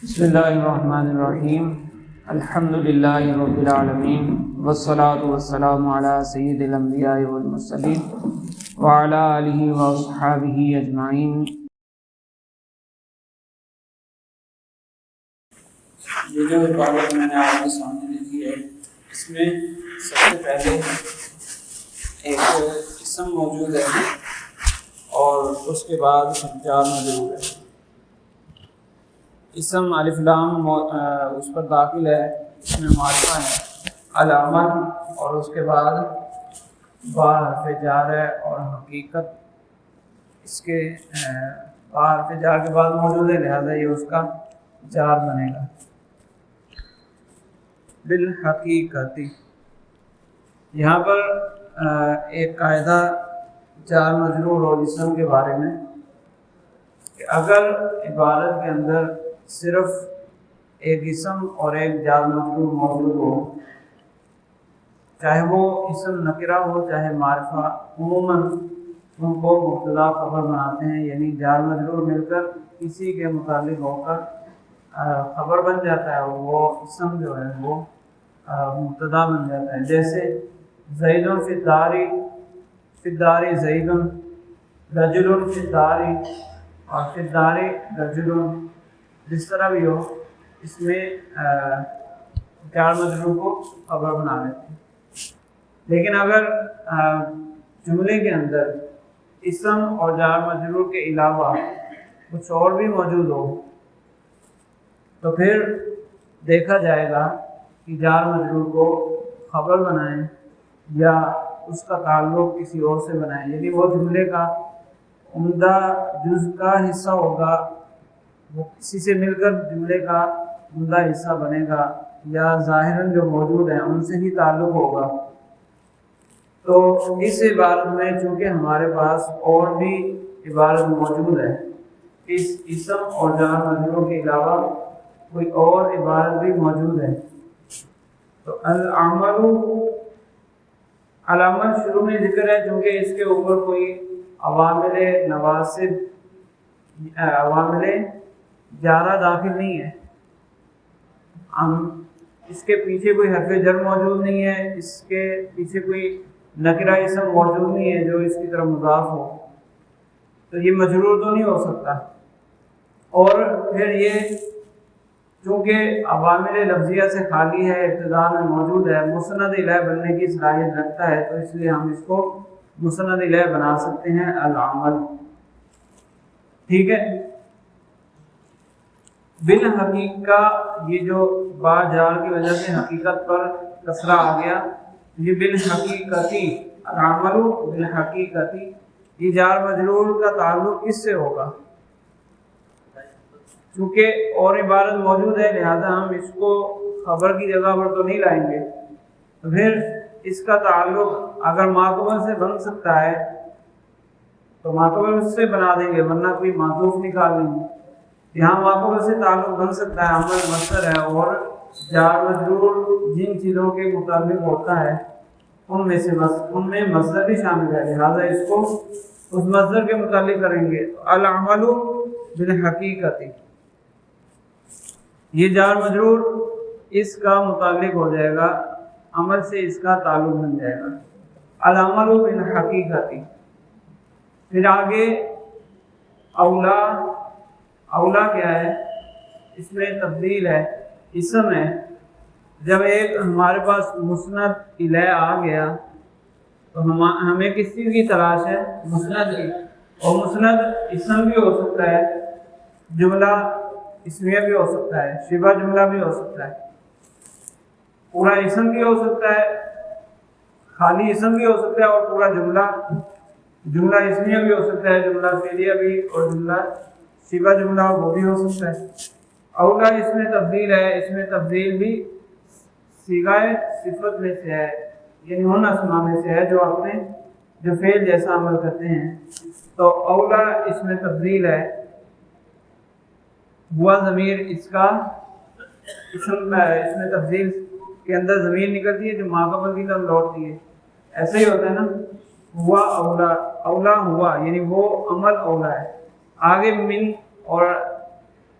بسم اللہ الرحمن الرحیم الحمد للہ رب العالمین والصلاة والسلام علی سید الانبیاء والمرسلین وعلی آلہ واصحابہ اجمعین۔ یہ جو عبارت میں نے آپ کے سامنے لکھی ہے، اس میں سب سے پہلے ایک اسم موجود ہے اور اس کے بعد جار مجرور ہے۔ اسم الف لام اس پر داخل ہے، اس میں معرفہ ہے العمل، اور اس کے بعد با حرف جار ہے اور حقیقت اس کے با حرف جار کے بعد موجود ہے، لہذا یہ اس کا جار بنے گا۔ بالحقیقتی یہاں پر ایک قاعدہ جار مجرور اور اسم کے بارے میں کہ اگر عبارت کے اندر صرف ایک اسم اور ایک جار مجرور موجود ہو، چاہے وہ اسم نکرہ ہو چاہے معرفہ، عموماً ان کو مبتدا خبر بناتے ہیں، یعنی جار مجرور مل کر کسی کے متعلق ہو کر خبر بن جاتا ہے، اور وہ اسم جو ہے وہ مبتدا بن جاتا ہے۔ جیسے زید فی الدار زید، رجل فی الدار، اور فی الدار رجل، جس طرح بھی ہو اس میں جار مجرور کو خبر بنا لیتے ہیں۔ لیکن اگر جملے کے اندر اسم اور جار مجرور کے علاوہ کچھ اور بھی موجود ہو تو پھر دیکھا جائے گا کہ جار مجرور کو خبر بنائیں یا اس کا تعلق کسی اور سے بنائیں، یعنی وہ جملے کا عمدہ جز کا حصہ ہوگا، وہ کسی سے مل کر جملے کا عمدہ حصہ بنے گا، یا ظاہراً جو موجود ہیں ان سے ہی تعلق ہوگا۔ تو اس عبارت میں چونکہ ہمارے پاس اور بھی عبارت موجود ہے، اس اسم اور جار مجرور کے علاوہ کوئی اور عبارت بھی موجود ہے، تو العمل شروع میں ذکر ہے چونکہ اس کے اوپر کوئی عوامل نواسب عوامل جارہ داخل نہیں ہے، اس کے پیچھے کوئی حرف جر موجود نہیں ہے، اس کے پیچھے کوئی نکرہ اسم موجود نہیں ہے جو اس کی طرف مضاف ہو، تو یہ مجرور تو نہیں ہو سکتا۔ اور پھر یہ چونکہ عوامل لفظیہ سے خالی ہے، ابتدا میں موجود ہے، مسند الیہ بننے کی صلاحیت رکھتا ہے، تو اس لیے ہم اس کو مسند الیہ بنا سکتے ہیں العمل۔ ٹھیک ہے، بالحقیقہ یہ جو با جار کی وجہ سے حقیقت پر کسرہ آ گیا، یہ بالحقیقتی العمل بالحقیقتی، یہ جار مجرور کا تعلق کس سے ہوگا؟ چونکہ اور عبارت موجود ہے لہذا ہم اس کو خبر کی جگہ پر تو نہیں لائیں گے، تو پھر اس کا تعلق اگر ماقبل سے بن سکتا ہے تو ماقبل سے بنا دیں گے، ورنہ کوئی معطوف نکال لیں گے۔ یہاں ماقبل سے تعلق بن سکتا ہے، عمل مصدر ہے، اور جار مجرور جن چیزوں کے متعلق ہوتا ہے ان میں مصدر بھی شامل ہے، لہذا اس کو اس مصدر کے متعلق کریں گے۔ العمل بالحقیقتی، یہ جار مجرور اس کا متعلق ہو جائے گا، عمل سے اس کا تعلق بن جائے گا، العمل بالحقیقتی۔ پھر آگے اولا، اولا کیا ہے؟ اس میں تبدیل ہے، اسم ہے۔ جب ایک ہمارے پاس مسند الیہ آ گیا تو ہمیں کس چیز کی تلاش ہے؟ مسند کی، اور مسند اسم بھی ہو سکتا ہے، جملہ اسمیہ بھی ہو سکتا ہے، شبہ جملہ بھی ہو سکتا ہے، پورا اسم بھی ہو سکتا ہے، خالی اسم بھی ہو سکتا ہے، اور پورا جملہ اسمیہ بھی ہو سکتا ہے، جملہ فعلیہ بھی، اور جملہ شبہ جملہ وہ بھی ہو سکتا ہے۔ اولا اس میں تبدیل ہے، اس میں تبدیل بھی صیغہ صفت میں سے ہے، یعنی ان اسماء میں سے ہے جو فعل جیسا عمل کرتے ہیں، تو اولا اس میں تبدیل ہے۔ ہوا ضمیر اس کا اسم اس میں تبدیل کے اندر ضمیر نکلتی ہے جو ماقبل کی طرف لوٹتی ہے، ایسا ہی ہوتا ہے نا، ہوا اولا، اولا ہوا، یعنی وہ عمل اولا ہے۔ آگے من اور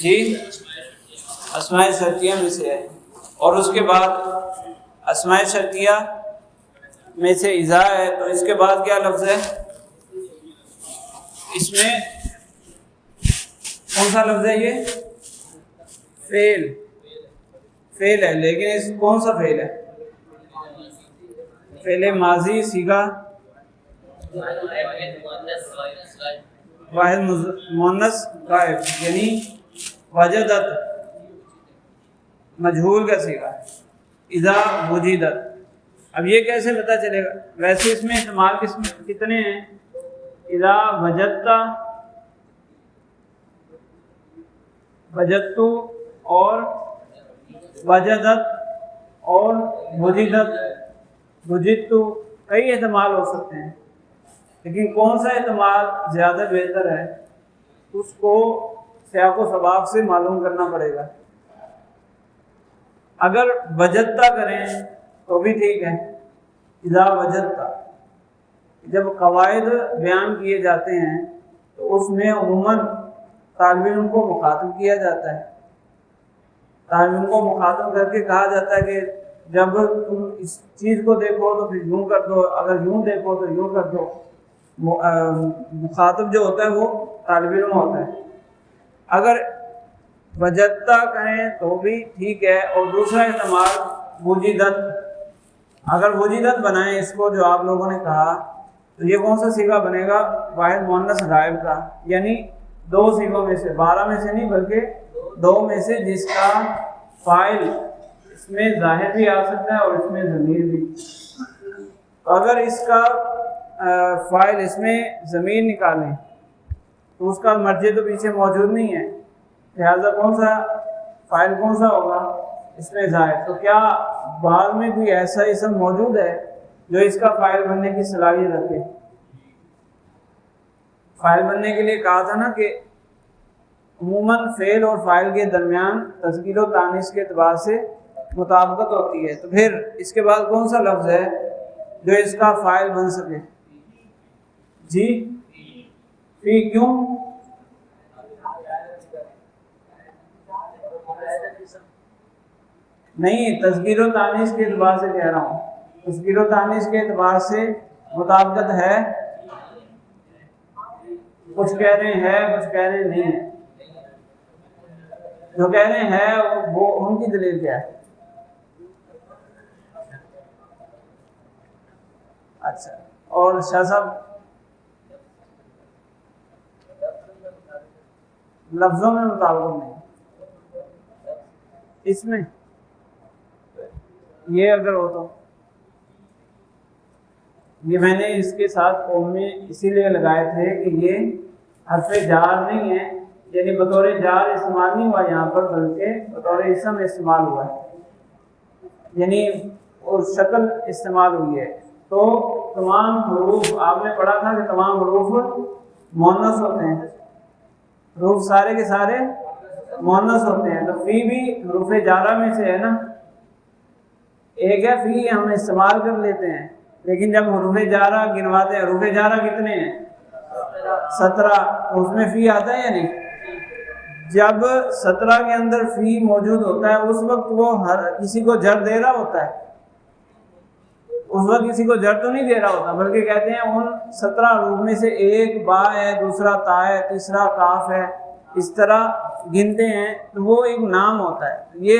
جی اسماء شرطیہ میں سے ہے، اور اس کے بعد اسماء شرطیہ میں سے اذا ہے، تو اس کے بعد کیا لفظ ہے؟ اس میں کون سا لفظ ہے؟ یہ فعل ہے، لیکن اس کون سا فعل ہے؟ فعل ماضی صیغہ واحد مؤنث غائب، یعنی وجدت مجہول کا صیغہ اذا وجدت۔ اب یہ کیسے پتہ چلے گا؟ ویسے اس میں احتمال کتنے ہیں؟ اذا وجدت، وجدت اور وجدت اور وجدت، وجدت، کئی احتمال ہو سکتے ہیں، لیکن کون سا احتمال زیادہ بہتر ہے اس کو سیاق و سباق سے معلوم کرنا پڑے گا۔ اگر وجدتا کریں تو بھی ٹھیک ہے، اذا وجدتا۔ جب قواعد بیان کیے جاتے ہیں تو اس میں عموماً طالب علم کو مخاطب کیا جاتا ہے، طالب علم کو مخاطب کر کے کہا جاتا ہے کہ جب تم اس چیز کو دیکھو تو پھر یوں کر دو، اگر یوں دیکھو تو یوں کر دو۔ مخاطب جو ہوتا ہے وہ طالب علم ہوتا ہے۔ اگر وجدتا کہیں تو بھی ٹھیک ہے، اور دوسرا احتمال وجدت، اگر وجدت بنائیں اس کو جو آپ لوگوں نے کہا، تو یہ کون سا صیغہ بنے گا؟ واحد مؤنث غائب کا، یعنی دو صیغوں میں سے، 12 میں سے نہیں بلکہ 2 میں سے، جس کا فاعل اس میں ظاہر بھی آ سکتا ہے اور اس میں ضمیر بھی۔ تو اگر اس کا فاعل اس میں ضمیر نکالیں تو اس کا مرجع تو پیچھے موجود نہیں ہے، لہذا کون سا فاعل کون سا ہوگا؟ اس میں ظاہر۔ تو کیا بعد میں کوئی ایسا اسم موجود ہے جو اس کا فاعل بننے کی صلاحیت رکھے؟ فاعل بننے کے لیے کہا تھا نا کہ عموماً فعل اور فاعل کے درمیان تذکیر و تانیث کے اعتبار سے مطابقت ہوتی ہے، تو پھر اس کے بعد کون سا لفظ ہے جو اس کا فاعل بن سکے؟ جی فی، کیوں؟ نہیں، تذکیر و تانیث کے اعتبار سے کہہ رہا ہوں، تذکیر و تانیث کے اعتبار سے مطابقت ہے۔ کچھ کہہ رہے ہیں، کچھ کہہ رہے نہیں ہیں، جو کہہ رہے ہیں وہ ان کی دلیل کیا ہے؟ اچھا، اور شاہ صاحب لفظوں میں مطابقت نہیں اس میں، یہ اگر ہو تو یہ میں نے اس کے ساتھ قوم میں اسی لیے لگائے تھے کہ یہ حرف جار نہیں ہے، یعنی بطور جار استعمال نہیں ہوا یہاں پر، بلکہ بطور اسم استعمال ہوا ہے، یعنی اس شکل استعمال ہوئی ہے۔ تو تمام حروف آپ نے پڑھا تھا کہ تمام حروف مؤنث ہوتے ہیں، حروف سارے کے سارے مؤنث ہوتے ہیں، تو فی بھی حروف جارہ میں سے ہے نا، ایک ہے فی ہم استعمال کر لیتے ہیں، لیکن جب حروف جارہ گنواتے ہیں، حروف جارہ کتنے ہیں؟ 17، اس میں فی آتا ہے یا نہیں؟ جب 17 کے اندر فی موجود ہوتا ہے اس وقت وہ ہر کسی کو جر دے رہا ہوتا ہے، اس وقت کسی کو جر تو نہیں دے رہا ہوتا، بلکہ کہتے ہیں ان 17 حروف میں سے ایک با ہے، دوسرا تا ہے، تیسرا کاف ہے، اس طرح گنتے ہیں تو وہ ایک نام ہوتا ہے۔ یہ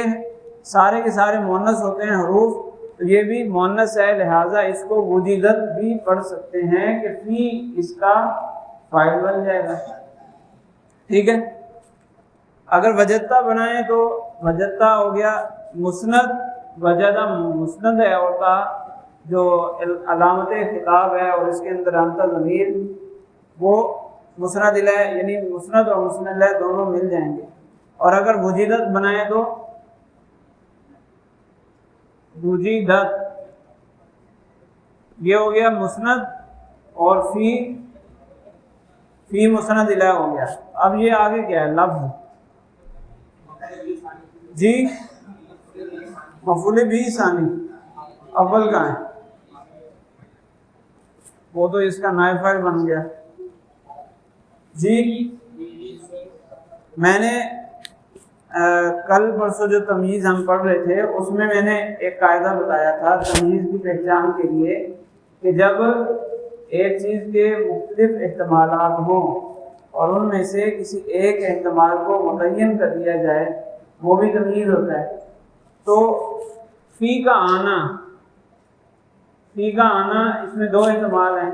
سارے کے سارے مؤنث ہوتے ہیں حروف، تو یہ بھی مؤنث ہے، لہٰذا اس کو وجدت بھی پڑھ سکتے ہیں کہ فی اس کا فاعل بن جائے گا، ٹھیک ہے۔ اگر وجدتا بنائیں تو وجدتا ہو گیا مسند، وجدہ مسند ہے، اور تا جو علامت خطاب ہے اور اس کے اندر انت ضمیر وہ مسند ہے، یعنی مسند اور مسند ہے دونوں مل جائیں گے۔ اور اگر وجدت بنائیں تو وجدت، یہ ہو گیا مسند، اور فی مسند الہ ہو گیا۔ اب یہ آگے کیا ہے؟ لفظ، جی مفعول بھی ثانی اول کا ہے، وہ تو اس کا نائب فاعل بن گیا۔ جی میں نے کل پرسوں جو تمیز ہم پڑھ رہے تھے اس میں نے ایک قاعدہ بتایا تھا تمیز کی پہچان کے لیے کہ جب ایک چیز کے مختلف احتمالات ہوں اور ان میں سے کسی ایک احتمال کو متعین کر دیا جائے وہ بھی تمیز ہوتا ہے. تو فی کا آنا اس میں دو احتمال ہیں،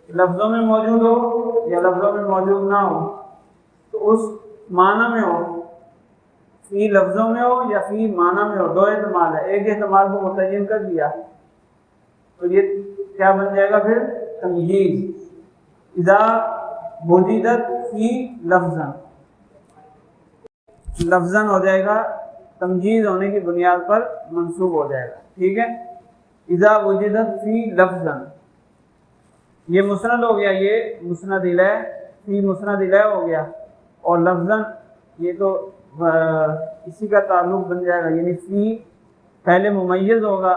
لفظوں میں موجود ہو یا لفظوں میں موجود نہ ہو. تو اس معنی میں ہو، فی لفظوں میں ہو یا فی معنی میں ہو، دو احتمال ہے. ایک احتمال کو متعین کر دیا تو یہ کیا بن جائے گا پھر؟ تمییز. اذا وجدت فی لفظاً ہو جائے گا، تمجیز ہونے کی بنیاد پر منصوب ہو جائے گا. ٹھیک ہے، اذا وجدت فی لفظاً یہ مسند ہو گیا، یہ مسند الیہ، فی مسند الیہ ہو گیا، اور لفظاً یہ تو اسی کا تعلق بن جائے گا، یعنی فی پہلے ممیز ہوگا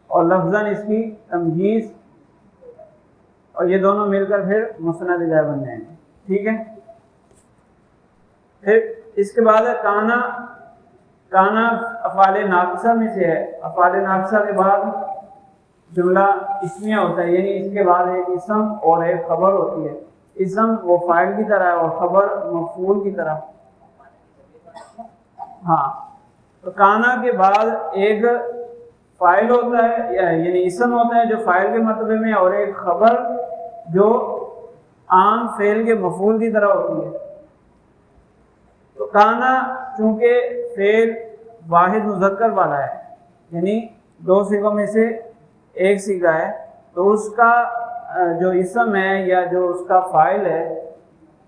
اور لفظاً اس کی تمجیز، اور یہ دونوں مل کر پھر مسند الیہ بن جائیں گے. ٹھیک ہے، پھر اس کے بعد ہے کانا افعال ناقصہ میں سے ہے. افعال ناقصہ کے بعد جملہ اسمیہ ہوتا ہے، یعنی اس کے بعد ایک اسم اور ایک خبر ہوتی ہے. اسم وہ فاعل کی طرح ہے اور خبر مفعول کی طرح. ہاں، تو کانا کے بعد ایک فاعل ہوتا ہے یعنی اسم ہوتا ہے جو فاعل کے مرتبے میں، اور ایک خبر جو عام فعل کے مفعول کی طرح ہوتی ہے. تو کانا چونکہ فعل واحد مذکر والا ہے، یعنی دو صیغوں میں سے ایک صیغہ ہے، تو اس کا جو اسم ہے یا جو اس کا فاعل ہے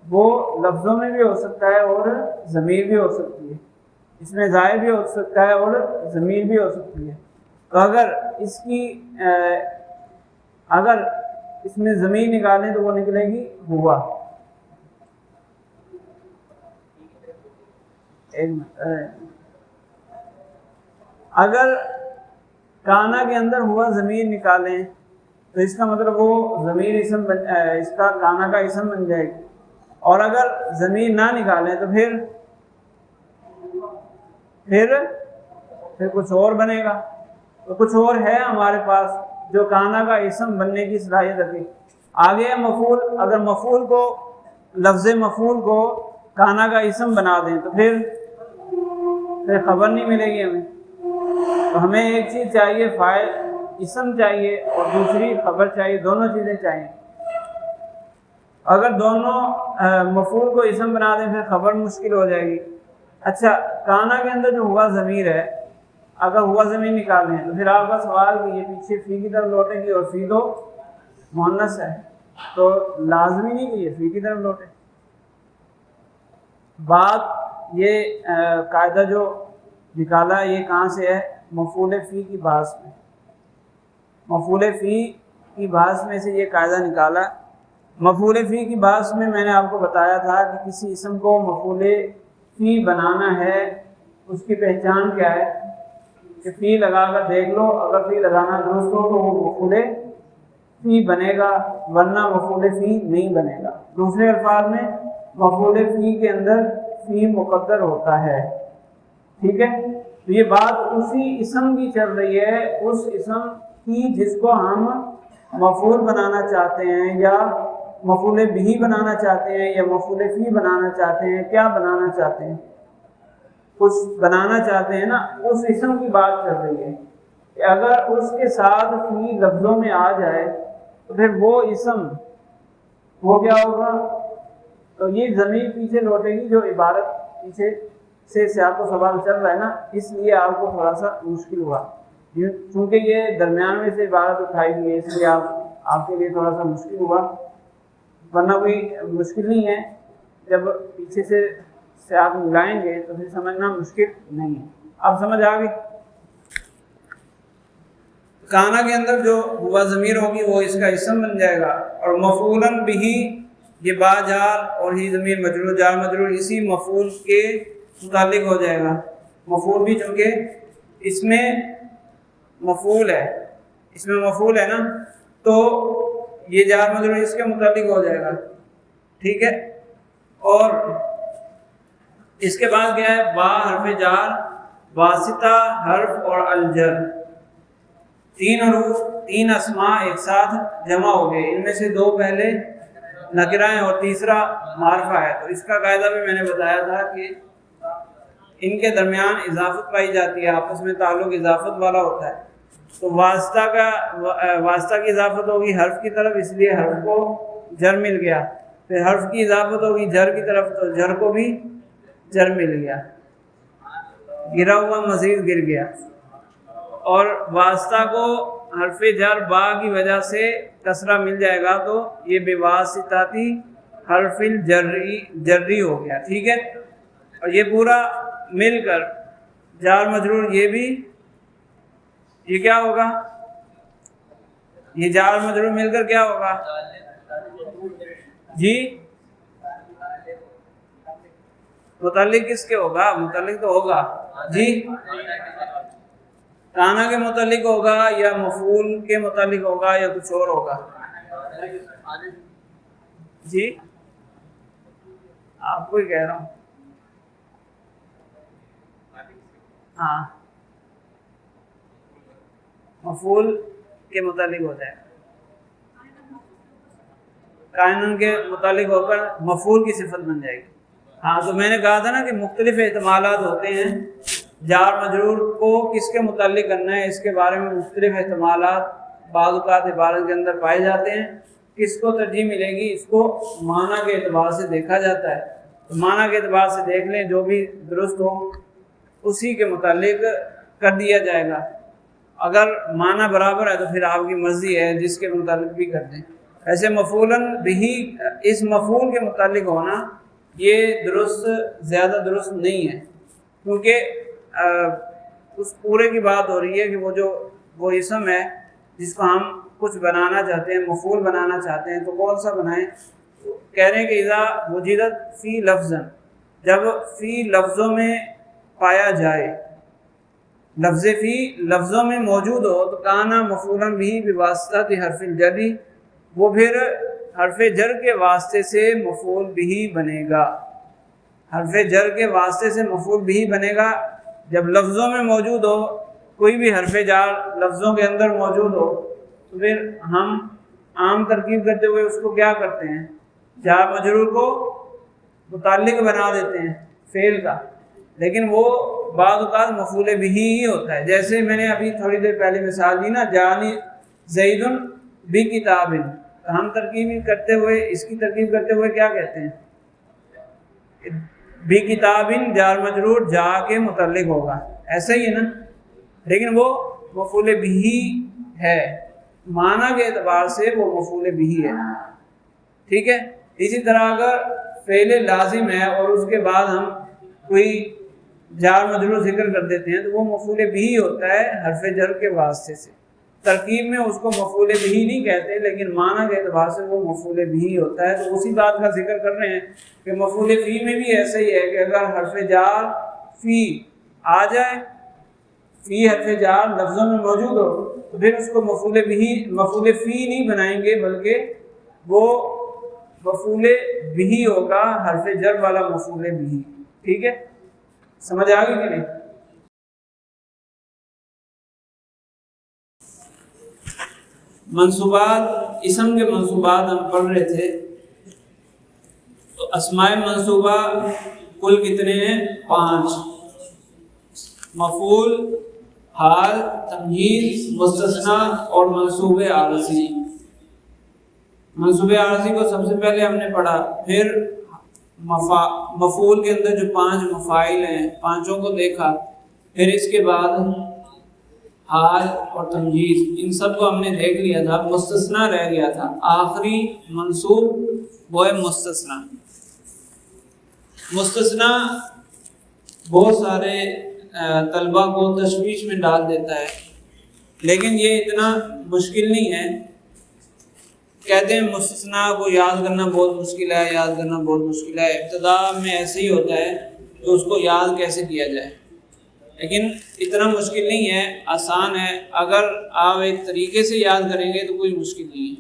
وہ لفظوں میں بھی ہو سکتا ہے اور ضمیر بھی ہو سکتی ہے. اس میں ظاہر بھی ہو سکتا ہے اور ضمیر بھی ہو سکتی ہے. تو اگر اس میں ضمیر نکالیں تو وہ نکلے گی ہوا. اگر کانا کے اندر ہوا ضمیر نکالیں تو اس کا مطلب وہ ضمیر اسم اس کا کانا کا اسم بن جائے گی. اور اگر ضمیر نہ نکالیں تو پھر کچھ اور بنے گا. تو کچھ اور ہے ہمارے پاس جو کانا کا اسم بننے کی صلاحیت رکھے. آگے ہے مفعول. اگر مفعول کو لفظ مفعول کو کانا کا اسم بنا دیں تو پھر خبر نہیں ملے گی ہمیں. تو ہمیں ایک چیز چاہیے، فاعل اسم چاہیے اور دوسری خبر چاہیے، دونوں چیزیں چاہیے. اگر دونوں مفعول کو اسم بنا دیں پھر خبر مشکل ہو جائے گی. اچھا، کانا کے اندر جو ہوا ضمیر ہے، اگر ہوا ضمیر نکالیں تو پھر آپ کا سوال کہ یہ پیچھے فی کی طرف لوٹے گی، اور فی تو مؤنث ہے تو لازمی نہیں کہ یہ فی کی طرف لوٹے. بات یہ قاعدہ جو نکالا یہ کہاں سے ہے؟ مفعول فی کی بحث میں. مفعول فی کی بحث میں سے یہ قاعدہ نکالا. مفعول فی کی بحث میں نے آپ کو بتایا تھا کہ کسی اسم کو مفعول فی بنانا ہے، اس کی پہچان کیا ہے کہ فی لگا کر دیکھ لو، اگر فی لگانا درست ہو تو وہ مفعول فی بنے گا، ورنہ مفعول فی نہیں بنے گا. دوسرے الفاظ میں مفعول فی کے اندر فی مقدر ہوتا ہے. ٹھیک ہے، تو یہ بات اسی اسم کی چل رہی ہے، اس اسم کی جس کو ہم مفعول بنانا چاہتے ہیں یا مفعول بہ بنانا چاہتے ہیں یا مفعول فی بنانا چاہتے ہیں. کیا بنانا چاہتے ہیں؟ کچھ بنانا چاہتے ہیں نا. اس اسم کی بات چل رہی ہے کہ اگر اس کے ساتھ فی لفظوں میں آ جائے تو پھر وہ اسم وہ کیا ہوگا؟ تو یہ ضمیر پیچھے لوٹے گی، جو عبارت پیچھے سے سیاق و سوال چل رہا ہے نا، اس لیے آپ کو تھوڑا سا مشکل ہوا. چونکہ یہ درمیان میں سے عبارت اٹھائی گئی ہے اس لیے آپ کے لیے تھوڑا سا مشکل ہوا، ورنہ کوئی مشکل نہیں ہے. جب پیچھے سے سیاق ملائیں گے تو پھر سمجھنا مشکل نہیں ہے. اب سمجھ آ گئی؟ کانا کے اندر جو ہوا ضمیر ہوگی وہ اس کا اسم بن جائے گا، اور مفعولاً بہ یہ با جار اور ہی ضمیر مجرور جار مجرور اسی مفعول کے متعلق ہو جائے گا. مفعول بھی چونکہ اس میں مفعول ہے نا، تو یہ جار مجرور اس کے متعلق ہو جائے گا. ٹھیک ہے، اور اس کے بعد کیا ہے؟ با حرف جار، واسطہ حرف اور الجر، تین حروف، تین اسماء ایک ساتھ جمع ہو گئے، ان میں سے دو پہلے نکرہ ہیں اور تیسرا معرفہ ہے۔ تو اس کا قاعدہ بھی میں نے بتایا تھا کہ ان کے درمیان اضافت پائی جاتی ہے، آپس میں تعلق اضافت والا ہوتا ہے۔ تو واسطہ کی اضافت ہوگی حرف کی طرف، اس لیے حرف کو جر مل گیا، پھر حرف کی اضافت ہوگی جر کی طرف، تو جر کو بھی جر مل گیا، گرا ہوا مزید گر گیا۔ اور واسطہ کو حرف جر با کی وجہ سے کسرہ مل جائے گا، تو یہ بواسطاتی حرف الجری ہو گیا، ٹھیک ہے۔ اور یہ پورا مل کر جار مجرور، یہ کیا ہوگا؟ یہ جار مجرور مل کر کیا ہوگا جی؟ متعلق کس کے ہوگا؟ متعلق تو ہوگا جی، کانا کے متعلق ہوگا یا مفعول کے متعلق ہوگا یا کچھ اور ہوگا جی؟ آپ کو ہی کہہ رہا ہوں، ہاں مفعول کے متعلق ہو جائے، کائنن کے متعلق ہو کر مفعول کی صفت بن جائے گی۔ ہاں تو میں نے کہا تھا نا کہ مختلف احتمالات ہوتے ہیں، جار مجرور کو کس کے متعلق کرنا ہے، اس کے بارے میں مختلف احتمالات بعض اوقات عبارت کے اندر پائے جاتے ہیں۔ کس کو ترجیح ملے گی، اس کو معنی کے اعتبار سے دیکھا جاتا ہے، تو معنی کے اعتبار سے دیکھ لیں، جو بھی درست ہو اسی کے متعلق کر دیا جائے گا۔ اگر معنی برابر ہے تو پھر آپ کی مرضی ہے، جس کے متعلق بھی کر دیں۔ ایسے مفعولاً بھی اس مفعول کے متعلق ہونا یہ زیادہ درست نہیں ہے، کیونکہ اس پورے کی بات ہو رہی ہے کہ وہ اسم ہے جس کو ہم کچھ بنانا چاہتے ہیں، مفعول بنانا چاہتے ہیں، تو کون سا بنائیں؟ کہہ رہے ہیں کہ اذا وجدت فی لفظ، جب فی لفظوں میں پایا جائے، لفظ فی لفظوں میں موجود ہو تو کانا مفعولاً بھی بواسطہ حرف الجری، وہ پھر حرف جر کے واسطے سے مفعول بھی بنے گا، حرف جر کے واسطے سے مفعول بھی بنے گا۔ جب لفظوں میں موجود ہو، کوئی بھی حرف جار لفظوں کے اندر موجود ہو، تو پھر ہم عام ترکیب کرتے ہوئے اس کو کیا کرتے ہیں؟ جار مجرور کو متعلق بنا دیتے ہیں فعل کا، لیکن وہ بعض اوقات مفعول بھی ہی ہوتا ہے۔ جیسے میں نے ابھی تھوڑی دیر پہلے مثال دی نا، جانی زید بکتاب، ہم ترکیب کرتے ہوئے، اس کی ترکیب کرتے ہوئے کیا کہتے ہیں؟ بکتاب جار مجرور جا کے متعلق ہوگا، ایسا ہی ہے نا، لیکن وہ مفعول بھی ہے، معنی کے اعتبار سے وہ مفعول بھی ہے، ٹھیک ہے۔ اسی طرح اگر فعل لازم ہے اور اس کے بعد ہم کوئی جار مجرور ذکر کر دیتے ہیں تو وہ مفعول بھی ہوتا ہے حرف جر کے واسطے سے۔ ترکیب میں اس کو مفعول بھی نہیں کہتے، لیکن معنی کے اعتبار سے وہ مفعول بھی ہوتا ہے۔ تو اسی بات کا ذکر کر رہے ہیں کہ مفعول فی میں بھی ایسا ہی ہے کہ اگر حرف جار فی آ جائے، فی حرف جار لفظوں میں موجود ہو، تو پھر اس کو مفعول فی نہیں بنائیں گے، بلکہ وہ مفعول بھی ہوگا، حرف جر والا مفعول بھی، ٹھیک ہے۔ سمجھ آ گئی کہ نہیں؟ منصوبات، اسم کے منصوبات ہم پڑھ رہے تھے، تو اسماء منصوبہ کل کتنے ہیں؟ 5، مفعول، حال، تمییز، مستثنی اور منصوب عارضی۔ منصوب عارضی کو سب سے پہلے ہم نے پڑھا، پھر مفعول کے اندر جو 5 مفاعل ہیں، پانچوں کو دیکھا، پھر اس کے بعد حال اور تمییز، ان سب کو ہم نے دیکھ لیا تھا۔ مستثنی رہ گیا تھا، آخری منصوب وہ ہے مستثنی۔ مستثنی بہت سارے طلبہ کو تشویش میں ڈال دیتا ہے، لیکن یہ اتنا مشکل نہیں ہے۔ کہتے ہیں مستثنی کو یاد کرنا بہت مشکل ہے، یاد کرنا بہت مشکل ہے، ابتدا میں ایسے ہی ہوتا ہے کہ اس کو یاد کیسے کیا جائے، لیکن اتنا مشکل نہیں ہے، آسان ہے۔ اگر آپ ایک طریقے سے یاد کریں گے تو کوئی مشکل نہیں ہے۔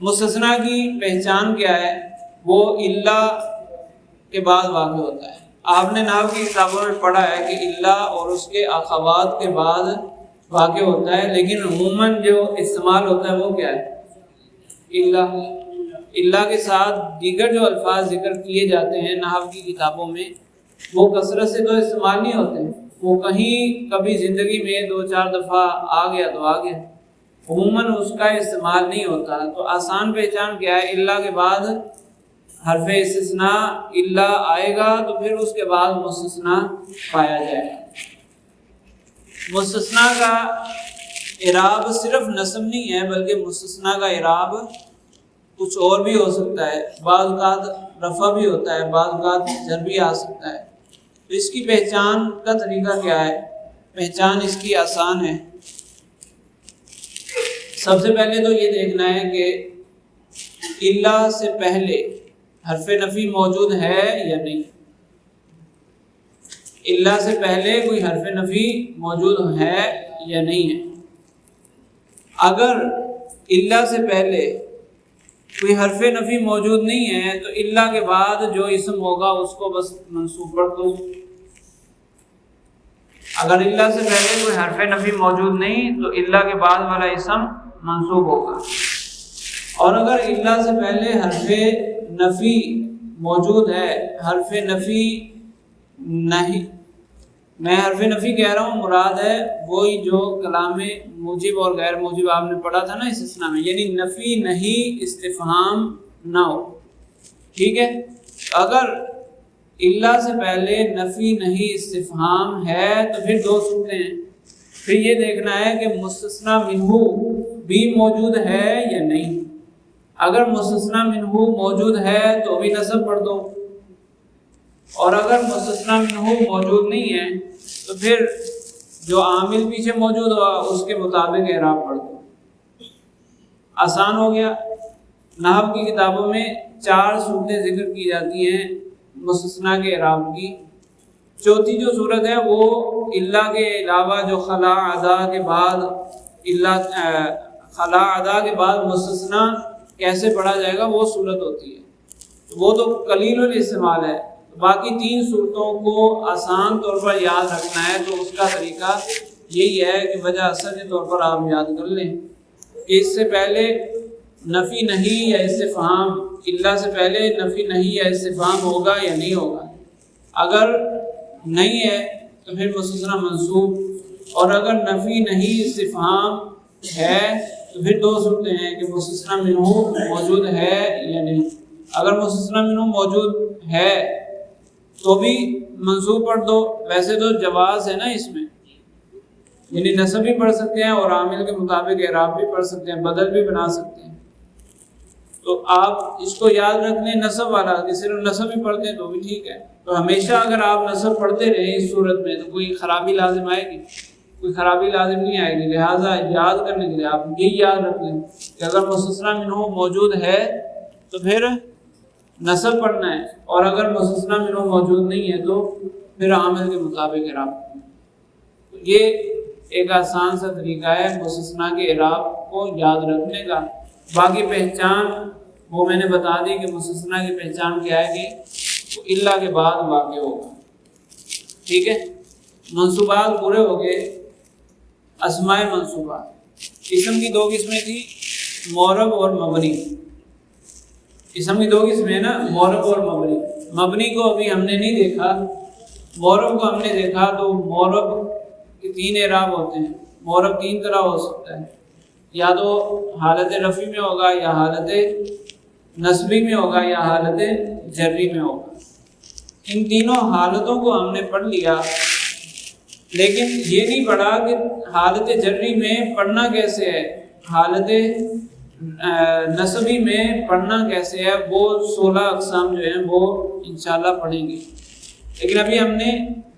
مستثنی کی پہچان کیا ہے؟ وہ الا کے بعد واقع ہوتا ہے۔ آپ نے نحو کی کتابوں میں پڑھا ہے کہ الا اور اس کے اخوات کے بعد واقع ہوتا ہے، لیکن عموماً جو استعمال ہوتا ہے وہ کیا ہے؟ الا کے ساتھ دیگر جو الفاظ ذکر کیے جاتے ہیں نحو کی کتابوں میں وہ کثرت سے تو استعمال نہیں ہوتے، وہ کہیں کبھی زندگی میں 2-4 دفعہ آ گیا تو آ گیا، عموماً اس کا استعمال نہیں ہوتا۔ تو آسان پہچان کیا ہے؟ الا کے بعد حرف استثناء الا آئے گا تو پھر اس کے بعد مستثنیٰ پایا جائے گا۔ مستثنیٰ کا اعراب صرف نصب نہیں ہے بلکہ مستثنیٰ کا اعراب کچھ اور بھی ہو سکتا ہے، بعض اوقات رفع بھی ہوتا ہے، بعض اوقات جر بھی آ سکتا ہے۔ تو اس کی پہچان کا طریقہ کیا ہے؟ پہچان اس کی آسان ہے۔ سب سے پہلے تو یہ دیکھنا ہے کہ الا سے پہلے حرف نفی موجود ہے یا نہیں۔ الا سے پہلے کوئی حرف نفی موجود ہے یا نہیں ہے۔ اگر الا سے پہلے کوئی حرف نفی موجود نہیں ہے تو الا کے بعد جو اسم ہوگا اس کو بس منصوب کر دو۔ اگر الا سے پہلے کوئی حرف نفی موجود نہیں تو الا کے بعد والا اسم منصوب ہوگا، اور اگر الا سے پہلے حرف نفی موجود ہے، حرف نفی نہیں، میں حرف نفی کہہ رہا ہوں، مراد ہے وہی جو کلام موجب اور غیر موجب آپ نے پڑھا تھا نا استثناء میں، یعنی نفی نہیں استفہام نہ ہو، ٹھیک ہے۔ اگر الا سے پہلے نفی نہیں استفہام ہے تو پھر 2 صورتیں ہیں، پھر یہ دیکھنا ہے کہ مستثنیٰ منہ بھی موجود ہے یا نہیں۔ اگر مستثنیٰ منہ موجود ہے تو بھی نصب پڑھ دو، اور اگر مستثنیٰ منہ موجود نہیں ہے تو پھر جو عامل پیچھے موجود ہوا اس کے مطابق اعراب پڑھ دو۔ آسان ہو گیا۔ نحو کی کتابوں میں 4 صورتیں ذکر کی جاتی ہیں مستثنیٰ کے اعراب کی۔ چوتھی جو صورت ہے وہ الا کے علاوہ جو خلا ادا کے بعد خلا ادا کے بعد مستثنیٰ کیسے پڑھا جائے گا وہ صورت ہوتی ہے، وہ تو قلیل الاستعمال ہے۔ باقی 3 صورتوں کو آسان طور پر یاد رکھنا ہے تو اس کا طریقہ یہی ہے کہ وجہ اثر کے طور پر آپ یاد کر لیں کہ اس سے پہلے نفی نہیں یا استفہام، الا سے پہلے نفی نہیں یا استفہام ہوگا یا نہیں ہوگا۔ اگر نہیں ہے تو پھر مستثنیٰ منصوب، اور اگر نفی نہیں استفہام ہے تو پھر 2 صورتیں ہیں کہ مستثنیٰ منہ موجود ہے یا نہیں۔ اگر مستثنیٰ منہ موجود ہے تو بھی منصوب پڑھ دو، ویسے تو جواز ہے نا اس میں، یعنی نصب بھی پڑھ سکتے ہیں اور عامل کے مطابق اعراب بھی پڑھ سکتے ہیں، بدل بھی بنا سکتے ہیں۔ تو آپ اس کو یاد رکھ لیں نصب والا، کہ صرف نصب ہی پڑھتے ہیں تو بھی ٹھیک ہے۔ تو ہمیشہ اگر آپ نصب پڑھتے رہیں اس صورت میں تو کوئی خرابی لازم آئے گی؟ کوئی خرابی لازم نہیں آئے گی۔ لہٰذا یاد کرنے کے لیے آپ یہ یاد رکھ لیں کہ اگر مستثنیٰ منہ موجود ہے تو پھر نصب پڑھنا ہے، اور اگر مستثنیٰ منہ موجود نہیں ہے تو پھر عامل کے مطابق اعراب۔ یہ ایک آسان سا طریقہ ہے مستثنیٰ کے اعراب کو یاد رکھنے کا۔ باقی پہچان وہ میں نے بتا دی کہ مستثنیٰ کی پہچان کیا ہے کہ وہ الا کے بعد واقع ہوگا، ٹھیک ہے۔ منصوبات پورے ہو گئے۔ اسماء منصوبات، اسم کی 2 قسمیں تھی، معرب اور مبنی۔ اسم کی 2 قسمیں نا، معرب اور مبنی۔ مبنی کو ابھی ہم نے نہیں دیکھا، معرب کو ہم نے دیکھا۔ تو معرب کے 3 اعراب ہوتے ہیں۔ معرب 3 طرح ہو سکتا ہے، یا تو حالت رفعی میں ہوگا، یا حالت نصبی میں ہوگا، یا حالت جری میں ہوگا۔ ان تینوں حالتوں کو ہم نے پڑھ لیا، لیکن یہ نہیں پڑھا کہ حالت جری میں پڑھنا کیسے ہے، حالت نصبی میں پڑھنا کیسے ہے۔ وہ 16 اقسام جو ہیں وہ انشاءاللہ پڑھیں گے، لیکن ابھی ہم نے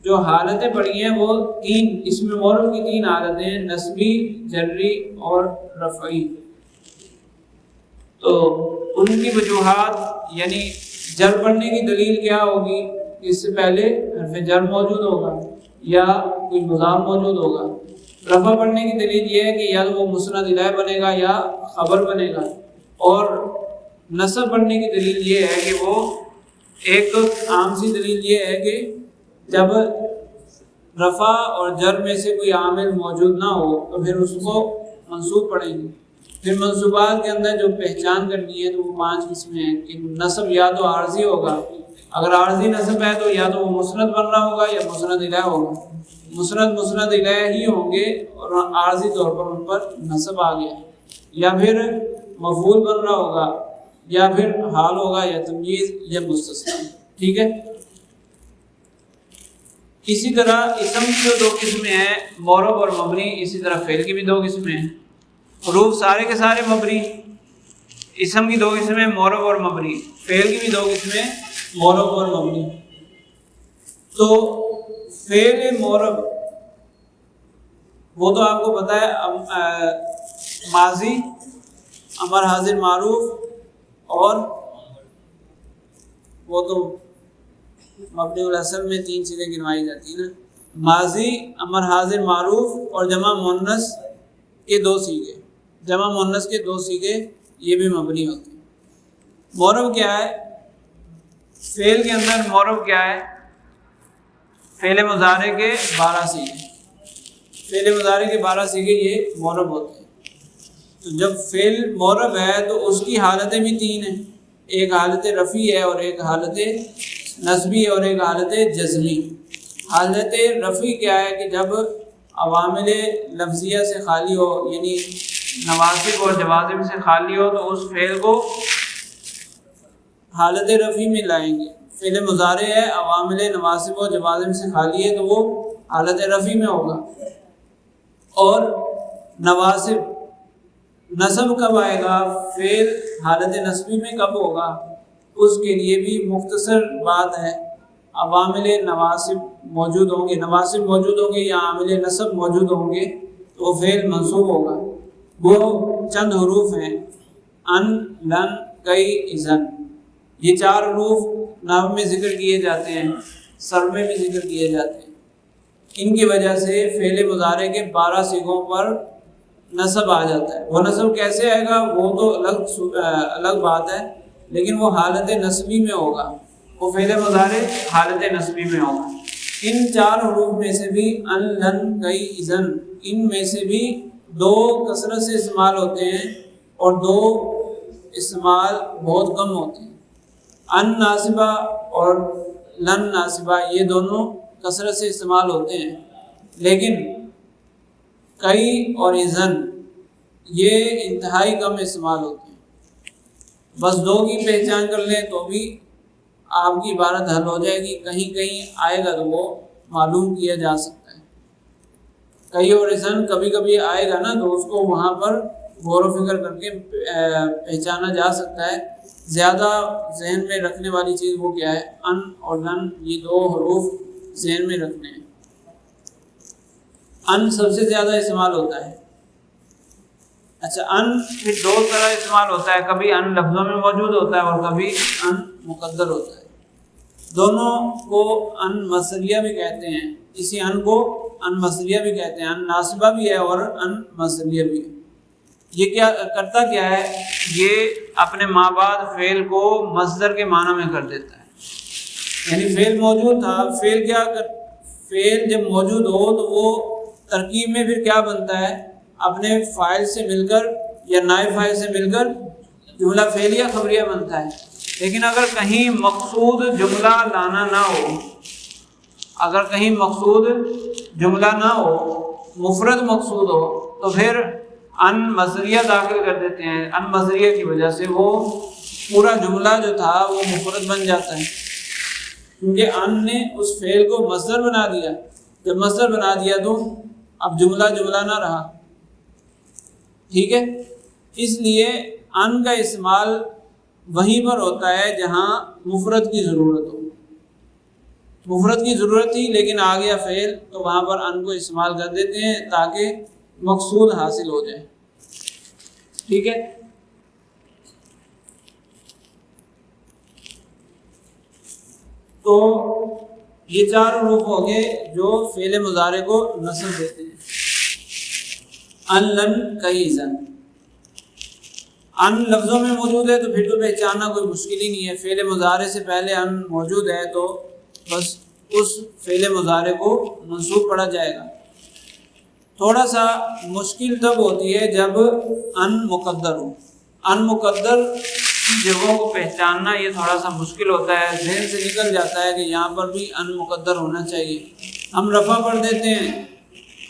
جو حالتیں پڑھی ہیں وہ 3، اس میں معرب کی 3 حالتیں، نصبی، جری اور رفعی۔ تو ان کی وجوہات، یعنی جر پڑھنے کی دلیل کیا ہوگی؟ اس سے پہلے حرف جر موجود ہوگا یا کوئی مضاف موجود ہوگا۔ رفع پڑھنے کی دلیل یہ ہے کہ یا تو وہ مسند الیہ بنے گا یا خبر بنے گا، اور نصب بڑھنے کی دلیل یہ ہے کہ وہ ایک عام سی دلیل یہ ہے کہ جب رفع اور جر میں سے کوئی عامل موجود نہ ہو تو پھر اس کو منصوب پڑھیں گے. پھر منصوبات کے اندر جو پہچان کرنی ہے تو وہ 5 قسمیں ہیں کہ نصب یا تو عارضی ہوگا، اگر عارضی نصب ہے تو یا تو وہ مسند بن رہا ہوگا یا مسند الیہ ہوگا. مسند الیہ ہی ہوں گے اور عارضی طور پر ان پر نصب آ گیا، یا پھر مفعول بن رہا ہوگا، یا پھر حال ہوگا، یا تمییز یا مستثنی. ٹھیک ہے. اسی طرح اسم کی جو 2 قسمیں ہیں معرب اور مبنی، اسی طرح فعل کی بھی 2 قسمیں ہیں. حروف سارے کے سارے مبنی، اسم کی 2 قسمیں معرب اور مبنی، فعل کی بھی 2 قسمیں معرب اور مبنی. تو فعل معرب وہ تو آپ کو پتہ ہے، ماضی، امر حاضر معروف، اور وہ تو مبنی الاصل میں 3 چیزیں گنوائی جاتی ہیں نا، ماضی، امر حاضر معروف اور جمع مؤنث کے 2 صیغے. جمع مؤنث کے 2 صیغے یہ بھی مبنی ہوتے ہیں. معرب کیا ہے؟ فعل کے اندر معرب کیا ہے؟ فعل مضارع کے 12 صیغے. فعل مضارع کے 12 صیغے یہ معرب ہوتے ہیں. تو جب فعل معرب ہے تو اس کی حالتیں بھی 3 ہیں، ایک حالت رفعی ہے اور ایک حالت نصبی ہے اور ایک حالت جزمی. حالت رفعی کیا ہے کہ جب عوامل لفظیہ سے خالی ہو، یعنی نواصب اور جوازم سے خالی ہو تو اس فعل کو حالت رفعی میں لائیں گے. فعل مضارع ہے، عوامل نواصب اور جوازم سے خالی ہے تو وہ حالت رفعی میں ہوگا. اور نواصب، نصب کب آئے گا؟ فعل حالت نصبی میں کب ہوگا؟ اس کے لیے بھی مختصر بات ہے. عوامل نواصب موجود ہوں گے، نواصب موجود ہوں گے یا عامل نصب موجود ہوں گے تو فعل منصوب ہوگا. وہ چند حروف ہیں، ان، لن، کئی، اذن. یہ 4 حروف نحو میں ذکر کیے جاتے ہیں، صرف میں بھی ذکر کیے جاتے ہیں. ان کی وجہ سے فعل مضارع کے 12 صیغوں پر نصب آ جاتا ہے. وہ نصب کیسے آئے گا وہ تو الگ بات ہے، لیکن وہ حالت نصبی میں ہوگا. وہ فعل مضارع حالت نصبی میں ہوگا. ان 4 حروف میں سے بھی ان، لن، کئی، اذن، ان میں سے بھی 2 کثرت سے استعمال ہوتے ہیں اور 2 استعمال بہت کم ہوتے ہیں. ان ناصبہ اور لن ناصبہ یہ دونوں کثرت سے استعمال ہوتے ہیں، لیکن کئی اور اذن یہ انتہائی کم استعمال ہوتے ہیں. بس 2 کی پہچان کر لیں تو بھی آپ کی عبارت حل ہو جائے گی. کہیں کہیں آئے گا تو وہ معلوم کیا جا سکتا ہے. کئی اور اذن کبھی کبھی آئے گا نا تو اس کو وہاں پر غور و فکر کر کے پہچانا جا سکتا ہے. زیادہ ذہن میں رکھنے والی چیز وہ کیا ہے؟ ان اور لن، یہ 2 حروف ذہن میں رکھنے ہیں. ان سب سے زیادہ استعمال ہوتا ہے. اچھا، ان پھر 2 طرح استعمال ہوتا ہے، کبھی ان لفظوں میں موجود ہوتا ہے اور کبھی ان مقدر ہوتا ہے. دونوں کو ان مصدریہ بھی کہتے ہیں. اسی ان کو ان مصدریہ بھی کہتے ہیں. ان ناصبہ بھی ہے اور ان مصدریہ بھی ہے. یہ کیا کرتا کیا ہے؟ یہ اپنے ماں بعد فعل کو مصدر کے معنی میں کر دیتا ہے. یعنی فعل موجود تھا، فعل جب موجود ہو تو وہ ترکیب میں پھر کیا بنتا ہے؟ اپنے فاعل سے مل کر یا نائب فاعل سے مل کر جملہ فعلیہ خبریہ بنتا ہے. لیکن اگر کہیں مقصود جملہ لانا نہ ہو، اگر کہیں مقصود جملہ نہ ہو، مفرد مقصود ہو، تو پھر ان مصدریہ داخل کر دیتے ہیں. ان مصدریہ کی وجہ سے وہ پورا جملہ جو تھا وہ مفرد بن جاتا ہے، کیونکہ ان نے اس فعل کو مصدر بنا دیا. جب مصدر بنا دیا تو اب جملہ نہ رہا. ٹھیک ہے. اس لیے ان کا استعمال وہیں پر ہوتا ہے جہاں مفرد کی ضرورت ہو. مفرد کی ضرورت تھی لیکن آ گیا فعل تو وہاں پر ان کو استعمال کر دیتے ہیں تاکہ مقصود حاصل ہو جائے. ٹھیک ہے. تو یہ 4 حروف ہو گئے جو فعل مضارع کو نصب دیتے ہیں. ان، لن، کئی، اذن. ان لفظوں میں موجود ہے تو پھر تو پہچاننا کوئی مشکل ہی نہیں ہے، فعل مضارع سے پہلے ان موجود ہے تو بس اس فعل مضارع کو منصوب پڑھا جائے گا۔ تھوڑا سا مشکل تب ہوتی ہے جب ان مقدر ہو، ان مقدر کی جگہوں کو پہچاننا یہ تھوڑا سا مشکل ہوتا ہے، ذہن سے نکل جاتا ہے کہ یہاں پر بھی ان مقدر ہونا چاہیے، ہم رفع پڑھ دیتے ہیں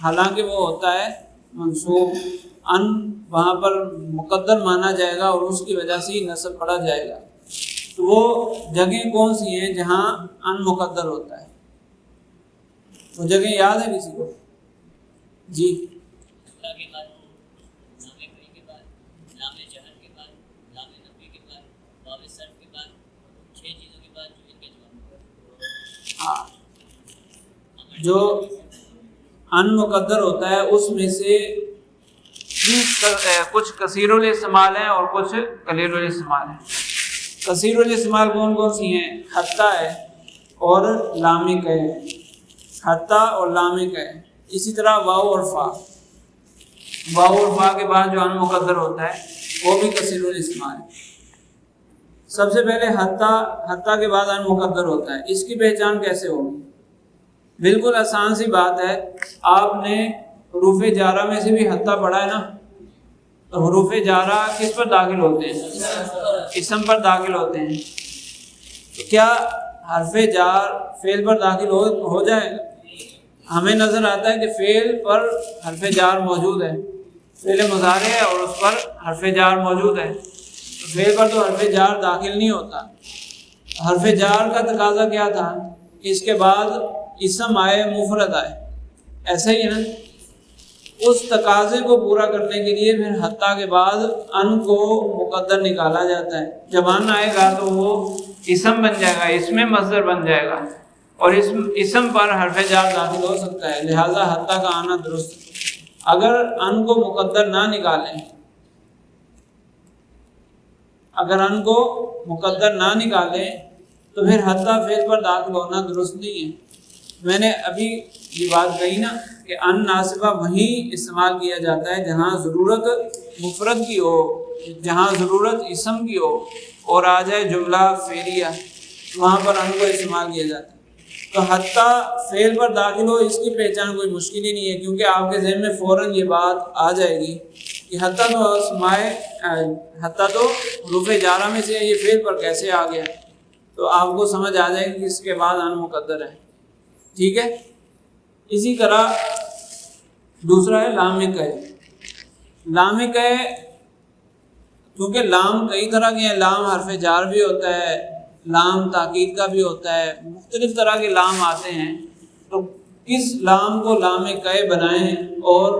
حالانکہ وہ ہوتا ہے منصوب، ان وہاں پر مقدر مانا جائے گا اور اس کی وجہ سے ہی نصب پڑھا جائے گا۔ تو وہ جگہیں کون سی ہیں جہاں ان مقدر ہوتا ہے؟ وہ جگہ یاد ہے کسی کو؟ جی ہاں، جو ان مقدر ہوتا ہے اس میں سے کچھ کثیر الاستعمال ہیں اور کچھ قلیل الاستعمال ہیں۔ کثیر الاستعمال کون کون سی ہیں؟ حتی ہے اور لامک ہے، حتی اور لامک ہے، اسی طرح واو اور فا، واو اور فا کے بعد جو ان مقدر ہوتا ہے وہ بھی کثیر الاستعمال ہے۔ سب سے پہلے حتی کے بعد ان مقدر ہوتا ہے، اس کی پہچان کیسے ہوگی؟ بالکل آسان سی بات ہے، آپ نے حروف جارہ میں سے بھی حتی پڑھا ہے نا، تو حروف جارہ کس پر داخل ہوتے ہیں؟ اسم پر داخل ہوتے ہیں، تو کیا حرف جار فعل پر داخل ہو جائے گا؟ ہمیں نظر آتا ہے کہ فعل پر حرف جار موجود ہے، فعل مضارع ہے اور اس پر حرف جار موجود ہے، تو فعل پر تو حرف جار داخل نہیں ہوتا۔ حرف جار کا تقاضا کیا تھا؟ اس کے بعد اسم آئے، مفرد آئے، ایسا ہی ہے نا؟ اس تقاضے کو پورا کرنے کے لیے پھر حتی کے بعد ان کو مقدر نکالا جاتا ہے، جب ان آئے گا تو وہ اسم بن جائے گا، اس میں مصدر بن جائے گا اور اسم پر حرف جار داخل ہو سکتا ہے، لہذا حتی کا آنا درست۔ اگر ان کو مقدر نہ نکالیں، اگر ان کو مقدر نہ نکالیں تو پھر حتی فعل پر داخل ہونا درست نہیں ہے۔ میں نے ابھی یہ بات کہی نا کہ ان ناصبہ وہیں استعمال کیا جاتا ہے جہاں ضرورت مفرد کی ہو، جہاں ضرورت اسم کی ہو اور آ جائے جملہ فعلیہ، وہاں پر ان کو استعمال کیا جاتا ہے۔ تو حتی فعل پر داخل ہو، اس کی پہچان کوئی مشکل ہی نہیں ہے، کیونکہ آپ کے ذہن میں فوراً یہ بات آ جائے گی کہ حتی تو حروف جارہ میں سے یہ فعل پر کیسے آ گیا، تو آپ کو سمجھ آ جائے گی کہ اس کے بعد ان مقدر ہے، ٹھیک ہے۔ اسی طرح دوسرا ہے لامک ہے۔ لامک ہے کیونکہ لام کئی طرح کے ہیں، لام حرف جار بھی ہوتا ہے، لام تاکید کا بھی ہوتا ہے، مختلف طرح کے لام آتے ہیں، تو اس لام کو لام کہ بنائیں اور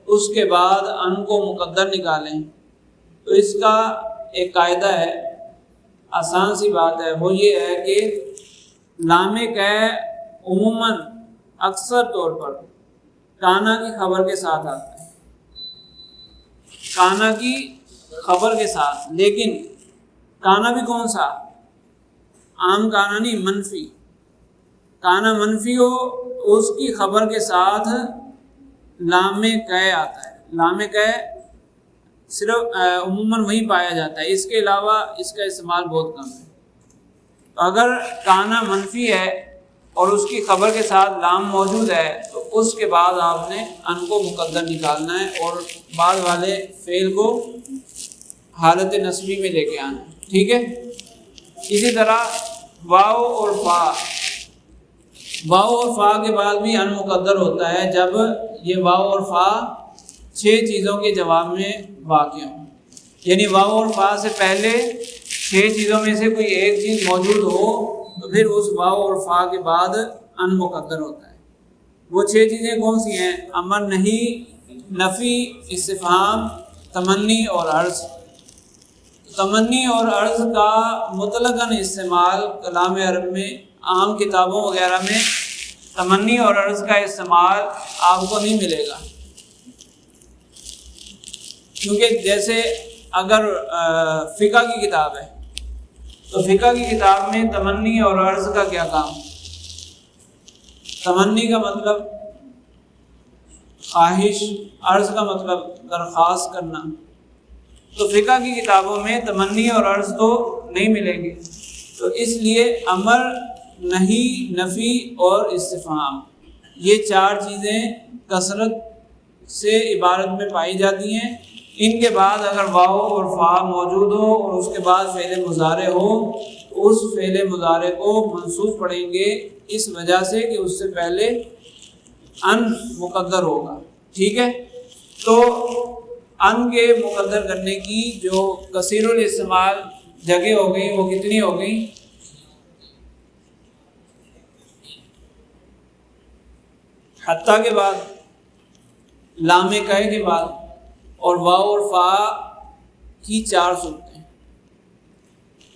اس کے بعد ان کو مقدر نکالیں، تو اس کا ایک قاعدہ ہے، آسان سی بات ہے، وہ یہ ہے کہ لام کہ عموماً اکثر طور پر کانا کی خبر کے ساتھ آتا ہے، کانا کی خبر کے ساتھ، لیکن کانا بھی کون سا؟ عام کانا نہیں، منفی کانا، منفی ہو اس کی خبر کے ساتھ لام کہ آتا ہے۔ لام کہ صرف عموماً وہی پایا جاتا ہے، اس کے علاوہ اس کا استعمال بہت کم ہے۔ تو اگر کانا منفی ہے اور اس کی خبر کے ساتھ لام موجود ہے تو اس کے بعد آپ نے ان کو مقدر نکالنا ہے اور بعد والے فعل کو حالت نصبی میں لے کے آنا ہے، ٹھیک ہے۔ اسی طرح واو اور فا، واو اور فا کے بعد بھی ان مقدر ہوتا ہے جب یہ واو اور فا 6 چیزوں کے جواب میں واقع ہوں، یعنی واو اور فا سے پہلے 6 چیزوں میں سے کوئی ایک چیز موجود ہو تو پھر اس واو اور فا کے بعد ان مقدر ہوتا ہے۔ وہ 6 چیزیں کون سی ہیں؟ امر، نہی، نفی، استفہام، تمنی اور عرض۔ تمنی اور عرض کا مطلقاً استعمال کلام عرب میں، عام کتابوں وغیرہ میں تمنی اور عرض کا استعمال آپ کو نہیں ملے گا، کیونکہ جیسے اگر فقہ کی کتاب ہے تو فقہ کی کتاب میں تمنی اور عرض کا کیا کام؟ تمنی کا مطلب خواہش، عرض کا مطلب درخواست کرنا، تو فقہ کی کتابوں میں تمنی اور عرض تو نہیں ملیں گے، تو اس لیے امر، نہی، نفی اور استفہام، یہ 4 چیزیں کثرت سے عبارت میں پائی جاتی ہیں۔ ان کے بعد اگر واو اور فا موجود ہو اور اس کے بعد فعل مضارع ہو تو اس فعل مضارع کو منصوب پڑھیں گے، اس وجہ سے کہ اس سے پہلے ان مقدر ہوگا، ٹھیک ہے۔ تو ان کے مقدر کرنے کی جو کثیر الاستعمال جگہ ہو گئی وہ کتنی ہو گئی؟ حتیٰ کے بعد، لام کہے کے بعد، اور واو اور فا کی 4 صورتیں۔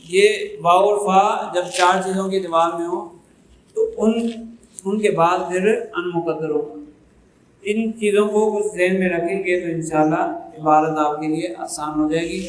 یہ واو اور فا جب 4 چیزوں کے اعتبار میں ہو تو ان کے بعد پھر ان مقدر ہوگا۔ ان چیزوں کو کچھ ذہن میں رکھیں گے تو انشاءاللہ عبارت آپ کے لیے آسان ہو جائے گی۔